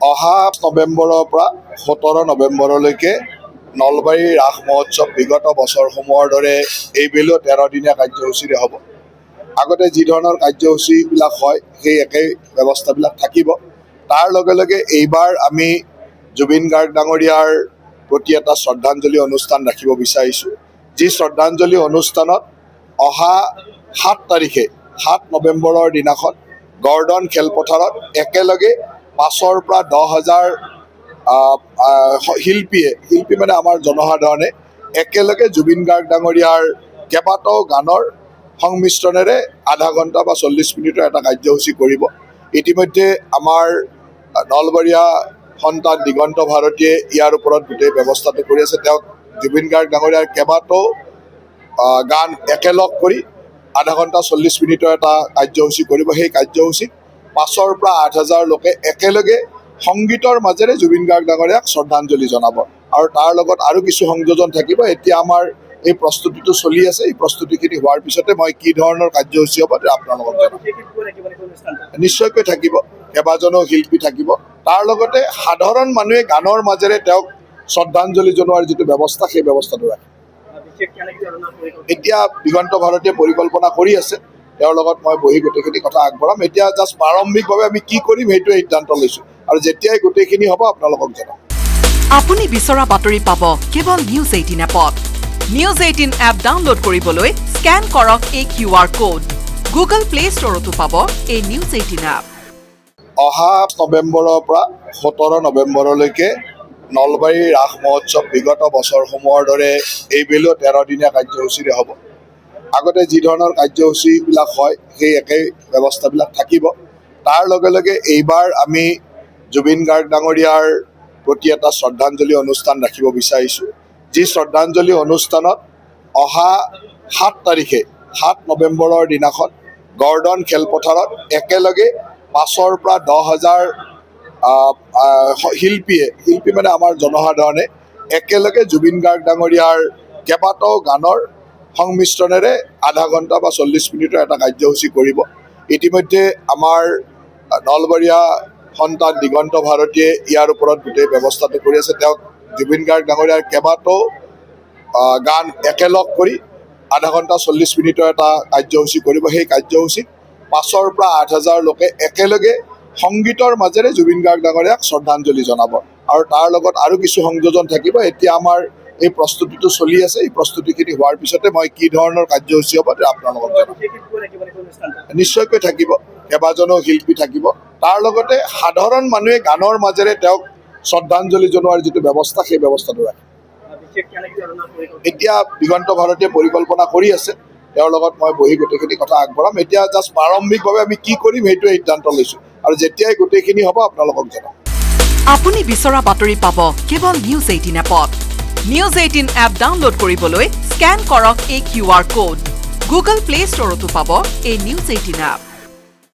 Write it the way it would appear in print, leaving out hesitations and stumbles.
অহা নৱেম্বৰৰ পৰা 17 নৱেম্বৰলৈকে নলবাৰী ৰাস মহোৎসৱ বিগত বছৰসমূহৰ দৰে এইবেলিও 13 দিনীয়া কাৰ্যসূচীৰে হ'ব। আগতে যি ধৰণৰ কাৰ্যসূচীবিলাক হয় সেই একেই ব্যৱস্থাবিলাক থাকিব। তাৰ লগে লগে এইবাৰ আমি জুবিন গাৰ্গ ডাঙৰীয়াৰ প্ৰতি এটা শ্ৰদ্ধাঞ্জলি অনুষ্ঠান ৰাখিব বিচাৰিছোঁ, যি শ্ৰদ্ধাঞ্জলি অনুষ্ঠানত অহা 7 তাৰিখে 7 নৱেম্বৰৰ দিনাখন গৰ্ডন খেলপথাৰত একেলগে 5,000 পৰা 10,000 শিল্পী মানে আমাৰ জনসাধাৰণে একেলগে জুবিন গাৰ্গ ডাঙৰীয়াৰ কেইবাটাও গানৰ সংমিশ্ৰণেৰে আধা ঘণ্টা বা 40 মিনিটৰ এটা কাৰ্যসূচী কৰিব। ইতিমধ্যে আমাৰ নলবাৰীয়া সন্তান দিগন্ত ভাৰতীয়ে ইয়াৰ ওপৰত গোটেই ব্যৱস্থাটো কৰি আছে। তেওঁক জুবিন গাৰ্গ ডাঙৰীয়াৰ কেইবাটাও গান একেলগ কৰি আধা ঘণ্টা 40 মিনিটৰ এটা কাৰ্যসূচী কৰিব। সেই কাৰ্যসূচীত 5,000 পৰা 8,000 লোকে একেলগে সংগীতৰ মাজেৰে জুবিন গাৰ্গ ডাঙৰীয়াক শ্ৰদ্ধাঞ্জলি জনাব আৰু তাৰ লগত আৰু কিছু সংযোজন থাকিব। এতিয়া আমাৰ এই প্ৰস্তুতিটো চলি আছে। এই প্ৰস্তুতিখিনি হোৱাৰ পিছতে মই কি ধৰণৰ কাৰ্যসূচী হ'ব আপোনালোকক জনাম। নিশ্চয়কৈ থাকিব, কেইবাজনো শিল্পী থাকিব। তাৰ লগতে সাধাৰণ মানুহে গানৰ মাজেৰে তেওঁক শ্ৰদ্ধাঞ্জলি জনোৱাৰ যিটো ব্যৱস্থা সেই ব্যৱস্থাটো ৰাখে। এতিয়া দিগন্ত ভাৰতীয়ে পৰিকল্পনা কৰি আছে, তেওঁৰ লগত মই বহি গোটেইখিনি কথা আগবঢ়াম। এতিয়া জাষ্ট প্ৰাৰম্ভিকভাৱে আমি কি কৰিম সেইটোৱে সিদ্ধান্ত লৈছোঁ আৰু যেতিয়াই গোটেইখিনি হ'ব আপোনালোকক জনাম। আপুনি বিচৰা বাতৰি পাব কেৱল নিউজ 18 এপত। নিউজ 18 এপ ডাউনলোড কৰিবলৈ স্কেন কৰক এই QR কোড। গুগল প্লে ষ্টৰতো পাব এই নিউজ 18 এপ। অহা নৱেম্বৰৰ পৰা 17 নৱেম্বৰলৈকে নলবাৰী ৰাস মহোৎসৱ বিগত বছৰসমূহৰ দৰে এইবেলিও 13 দিনীয়া কাৰ্যসূচীৰে হ'ব। আগতে যি ধৰণৰ কাৰ্যসূচীবিলাক হয় সেই একেই ব্যৱস্থাবিলাক থাকিব। তাৰ লগে লগে এইবাৰ আমি জুবিন গাৰ্গ ডাঙৰীয়াৰ প্ৰতি এটা শ্ৰদ্ধাঞ্জলি অনুষ্ঠান ৰাখিব বিচাৰিছোঁ, যি শ্ৰদ্ধাঞ্জলি অনুষ্ঠানত অহা 7 তাৰিখে 7 নৱেম্বৰৰ দিনাখন গৰ্ডন খেলপথাৰত একেলগে 5,000 পৰা 10,000 শিল্পী মানে আমাৰ জনসাধাৰণে একেলগে জুবিন গাৰ্গ ডাঙৰীয়াৰ কেইবাটাও গানৰ সংমিশ্ৰণেৰে আধা ঘণ্টা বা 40 মিনিটৰ এটা কাৰ্যসূচী কৰিব। ইতিমধ্যে আমাৰ নলবাৰীয়া সন্তান দিগন্ত ভাৰতীয়ে ইয়াৰ ওপৰত গোটেই ব্যৱস্থাটো কৰি আছে। তেওঁক জুবিন গাৰ্গ ডাঙৰীয়াৰ কেইবাটাও গান একেলগ কৰি আধা ঘণ্টা 40 মিনিটৰ এটা কাৰ্যসূচী কৰিব। সেই কাৰ্যসূচীত 5,000 পৰা 8,000 লোকে একেলগে সংগীতৰ মাজেৰে জুবিন গাৰ্গ ডাঙৰীয়াক শ্ৰদ্ধাঞ্জলি জনাব আৰু তাৰ লগত আৰু কিছু সংযোজন থাকিব। এতিয়া আমাৰ এই প্ৰস্তুতিটো চলি আছে। এই প্ৰস্তুতিখিনি হোৱাৰ পিছতে মই কি ধৰণৰ কাৰ্যসূচী হ'ব আপোনালোকক জনাম। নিশ্চয়কৈ থাকিব, কেইবাজনো শিল্পী থাকিব। তাৰ লগতে সাধাৰণ মানুহে গানৰ মাজেৰে তেওঁক শ্ৰদ্ধাঞ্জলি জনোৱাৰ যিটো ব্যৱস্থা সেই ব্যৱস্থাটো ৰাখে। এতিয়া দিগন্ত ভাৰতীয়ে পৰিকল্পনা কৰি আছে, তেওঁৰ লগত মই বহি গোটেইখিনি কথা আগবঢ়াম। এতিয়া জাষ্ট প্ৰাৰম্ভিকভাৱে আমি কি কৰিম সেইটোৱে সিদ্ধান্ত লৈছোঁ আৰু যেতিয়াই গোটেইখিনি হ'ব আপোনালোকক জনাম। আপুনি বিচৰা বাতৰি পাব কেৱল নিউজ 18 এপত। নিউজ 18 এপ ডাউনলোড কৰিবলৈ স্কেন কৰক এই QR কোড। গুগল প্লে ষ্টৰতো পাব এই নিউজ 18 এপ।